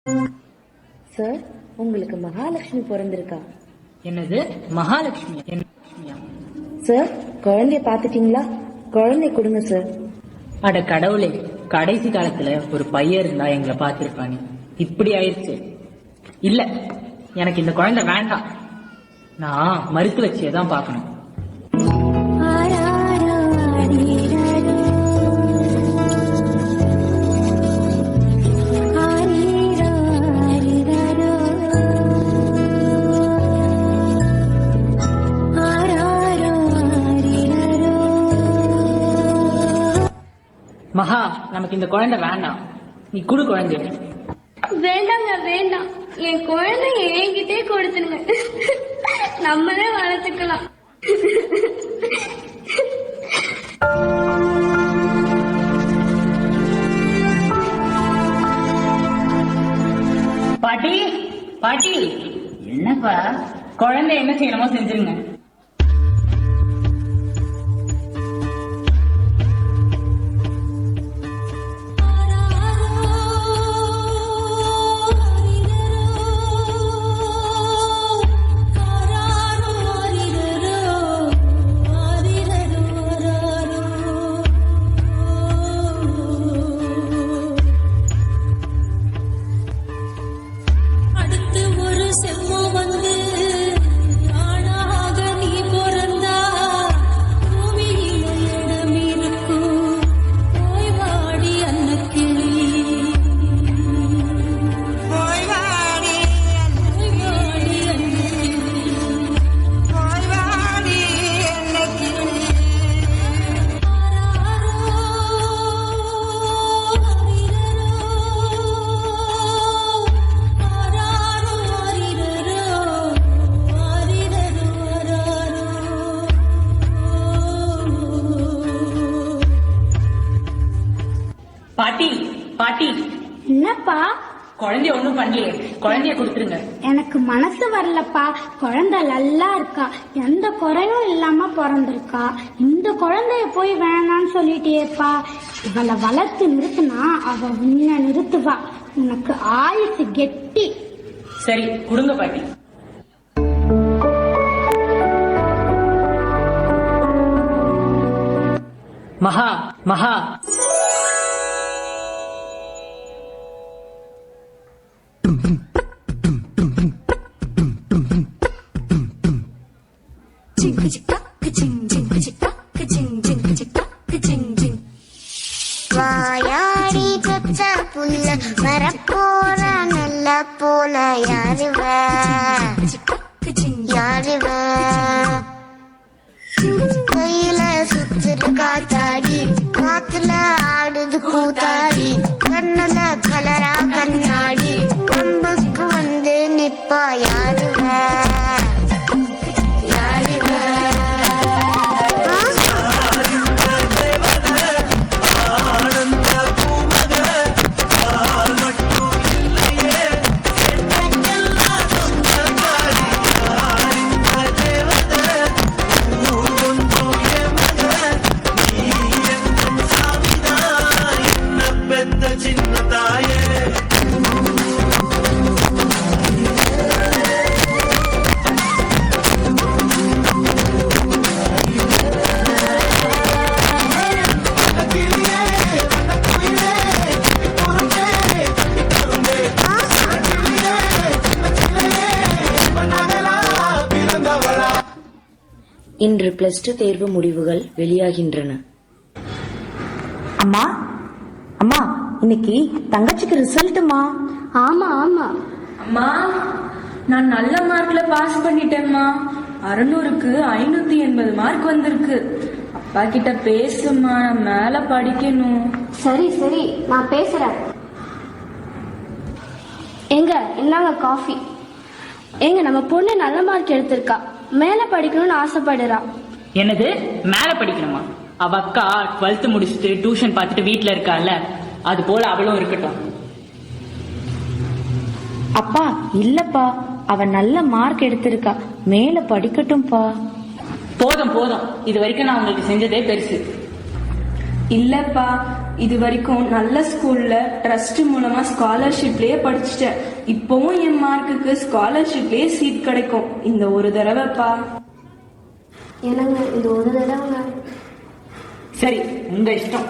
Sir, உங்களுக்கு மகாலட்சுமி பிறந்திருக்கா? என்னது Mahalakshmi? Sir, குழந்தைய பாத்துட்டீங்களா? குழந்தை கொடுங்க சார். அட கடவுளே, கடைசி காலத்துல ஒரு பையன் இருந்தா எங்களை பாத்திருப்பானே, இப்படி ஆயிடுச்சு. இல்ல, எனக்கு இந்த குழந்தை வேண்டாம். நான் மறுத்து வச்சேதான் பாக்கணும். மகா, நமக்கு இந்த குழந்தை வேண்டாம். நீ குடு குழந்தை. வேண்டாங்க, வேண்டாம். என் குழந்தை என்கிட்டே கொடுத்துருங்க. நம்மளே வளர்த்துக்கலாம். பாட்டி, பாட்டி. என்னப்பா? குழந்தை என்ன செய்யணுமோ செஞ்சிருங்க. பாட்டி, பாட்டி. என்னப்பா? குழந்தைய ஒண்ணும் பண்ணலையே, குழந்தைய கொடுத்துருங்க. எனக்கு மனசு வரலப்பா. குழந்தை நல்லா இருக்கா, எந்த குறையும் இல்லாம பிறந்திருக்கா. இந்த குழந்தைய போய் வேணான்னு சொல்லிட்டேப்பா. இவளை வளர்த்து நிறுத்தினா அவ உன்னை நிறுத்துவா. உனக்கு ஆயுசு கெட்டி. சரி, கொடுங்க பாட்டி. மகா, மகா. வாயாடி கொச்ச புல்ல வரப்போற நல்ல போல யாருவ யாருவ கையில சுத்துரு காத்தாடி, காத்துல ஆடுது கூத்தாடி, கண்ணுல கலரா கண்ணாடி, கொம்புக்கு வந்து நிப்பா யாருவ இன்று +2 தேர்வு முடிவுகள் வெளியாகின்றன. அம்மா, அம்மா, இன்னைக்கு தங்கச்சிக்கு ரிசல்ட்டுமா? ஆமா ஆமா. அம்மா, நான் நல்ல மார்க்ல பாஸ் பண்ணிட்டேன்மா. 600க்கு 580 மார்க் வந்திருக்கு. அப்பா கிட்ட பேசுமா, நான் மேல படிக்கணும். சரி சரி, நான் பேசுறேன். எங்க இந்தாங்க காஃபி. எங்க நம்ம பொண்ணு நல்ல மார்க் எடுத்திருக்கா, மேல படிக்கணும்னு ஆசைப்படுறா. என்னது மேல படிக்கணுமா? அவ அக்கா 12th முடிச்சுட்டு டியூஷன் பார்த்துட்டு வீட்டுல இருக்கால, அது போல அவளும் இருக்கட்டும். அப்பா இல்லப்பா, அவ நல்ல மார்க் எடுத்திருக்கா, மேல படிக்கட்டும்பா. போதும் போதும், இது வரைக்கும் நான் உங்களுக்கு செஞ்சதே பெருசு. இல்லப்பா, இது வரைக்கும் நல்ல ஸ்கூல்ல ட்ரஸ்ட் மூலமா ஸ்காலர்ஷிப்லயே படிச்சுட்டேன். இப்பவும் என் மார்க்குக்கு ஸ்காலர்ஷிப்லயே சீட் கிடைக்கும். இந்த ஒரு தடவைப்பா. என்னங்க இது ஒரு தடவைங்க. சரி, உங்க இஷ்டம்.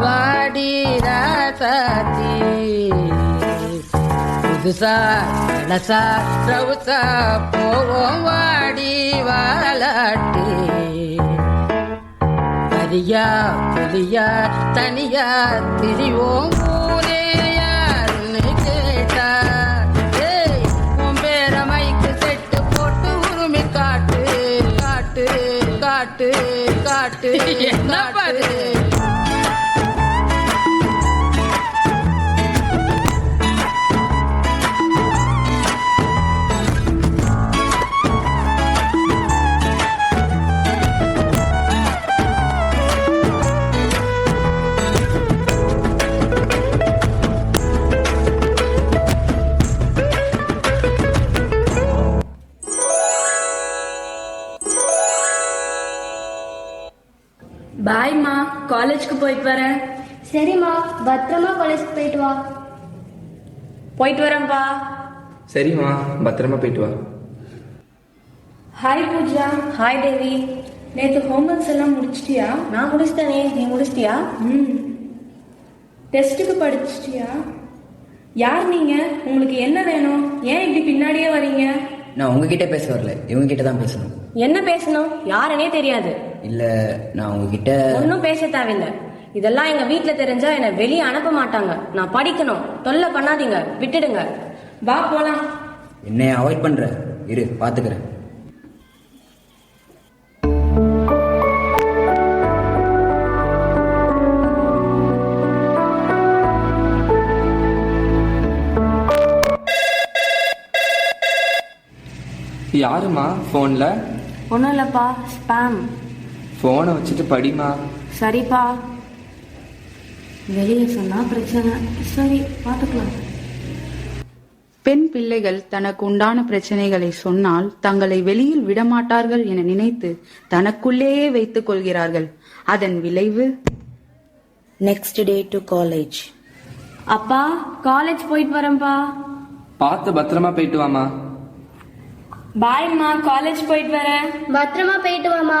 வாடி ராசாத்தி புதுசா நசா ரவுசா போவோம் வாடி வாலாட்டி அரியா புலியா தனியா திரிவோம் ஊரே யாருன்னு கேட்டா உன் பேர மைக்கு செட்டு போட்டு உரிமை காட்டு காட்டு காட்டு காட்டு என்ன பாரு. பாய்மா, காலேஜ்க்கு போயிட்டு வரேன். சரிம்மா, பத்திரமா காலேஜ் போயிட்டு வா. போயிட்டு வரேன்பா. சரிம்மா, பத்திரமா போயிட்டு வா. ஹாய் பூஜா. ஹாய் தேவி. நேத்து ஹோம்ஒர்க்ஸ் எல்லாம் முடிச்சிட்டியா? நான் முடிச்சிட்டேனே, நீ முடிச்சிட்டியா? டெஸ்ட்டுக்கு படிச்சிட்டியா? யார் நீங்க? உங்களுக்கு என்ன வேணும்? ஏன் இப்படி பின்னாடியே வரீங்க? நான் உங்ககிட்ட பேச வரல, இவங்க கிட்ட தான் பேசணும். என்ன பேசணும்? யாருன்னே தெரியாது. இல்ல, நான் உங்ககிட்ட ஒன்னும் பேச தேவையில்லை. இதெல்லாம் எங்க வீட்டுல தெரிஞ்சா என்னை வெளியே அனுப்ப மாட்டாங்க. நான் படிக்கணும். தொல்லை பண்ணாதீங்க, விட்டுடுங்க. வா போலாம். என்னைய அவாய்ட் பண்ற? இரு, பாத்துக்கிறேன். யாருமா போன்ல? ஒன்னும் இல்லப்பா, ஸ்பாம். போனை வச்சுட்டு படிமா. சரிப்பா. வெளியே சொன்னா பிரச்சனை. சரி, பாத்துக்கலாம். பெண் பிள்ளைகள் தனக்கு உண்டான பிரச்சனைகளை சொன்னால் தங்களை வெளியில் விடமாட்டார்கள் என நினைத்து தனக்குள்ளேயே வைத்துக் கொள்கிறார்கள். அதன் விளைவு நெக்ஸ்ட் டே டு காலேஜ். அப்பா, காலேஜ் போயிட்டு வரேன்ப்பா. பார்த்து பத்திரமா போயிட்டு வாமா. பாய்மா, காலேஜ் போயிட்டு வரேன். பத்திரமா போயிட்டு வாமா.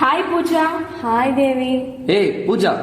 ஹாய் பூஜா. ஹாய் தேவி. ஏய் பூஜா,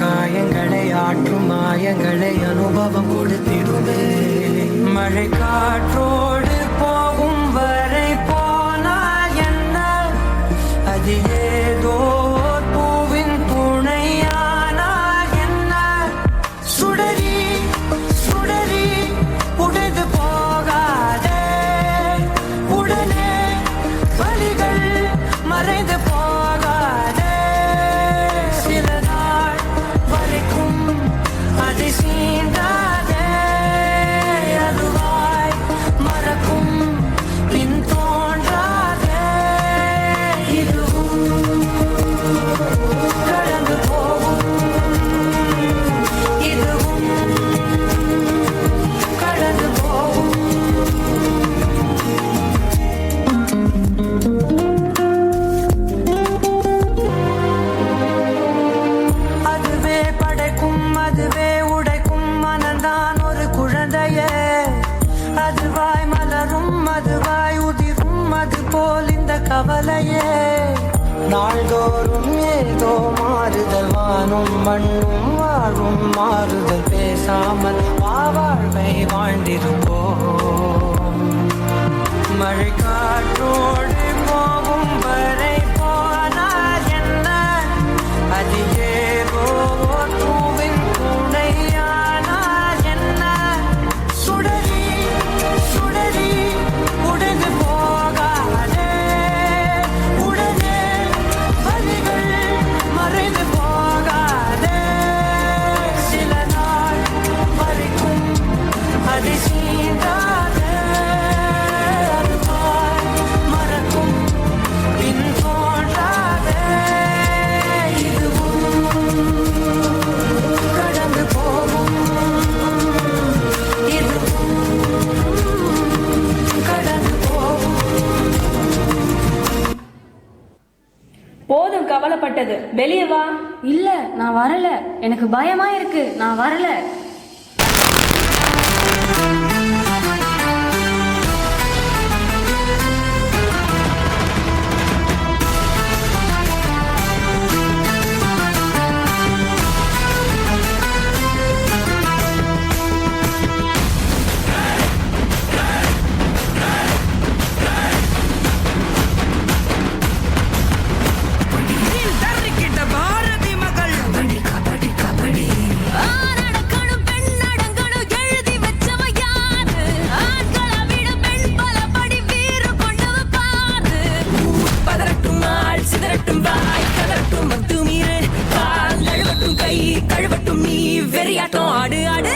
காயங்களை ஆற்றும் மாயங்களை அனுபவம் கொடுத்திடுவே. மழை காற்றோடு போகும் வரை போனால் என்ன, அது ஏதோ பூவின் துணையானால் என்ன. சுடரி சுடரி உடைந்து போகாதே, உடனே வலிகள் மறைந்து போகாதே. சில நாள் வரைக்கும் அதை கவலையே நாள்தோறும் ஏதோ மாறுதல் வானும் மண்ணும் வாழும் மாறுதல் பேசாமல் வாழ்வை வாழ்ந்திருப்போம் மழை காற்றோடு போகும் வரை போனால் என்ன அது ஏதோ பூவின் துணையானால் என்ன சுடரி சுடரி உடனே போகாதே உடனே வலிகள் மறைந்து போகாதே சில நாள் வரைக்கும் அது சீண்டாதே அதுவாய் மறக்கும் பின் தோன்றாதே இதுவும் கடந்து போகும் இதுவும் கடந்து போகும் போதும் கவலைப்பட்டது, வெளியே வா. இல்ல நான் வரல, எனக்கு பயமா இருக்கு, நான் வரல. பாரதி மகள் கழுவட்டும் நீ வெறியாட்டம் ஆடு ஆடு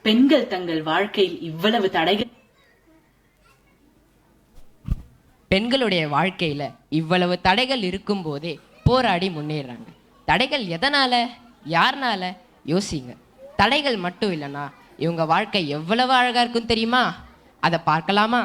பெண்கள் தங்கள் வாழ்க்கையில் இவ்வளவு தடைகள் பெண்களுடைய வாழ்க்கையில இவ்வளவு தடைகள் இருக்கும் போதே போராடி முன்னேறாங்க. தடைகள் எதனால, யாருனால யோசிங்க. தடைகள் மட்டும் இல்லைன்னா இவங்க வாழ்க்கை எவ்வளவு அழகா இருக்கும் தெரியுமா? அதை பார்க்கலாமா?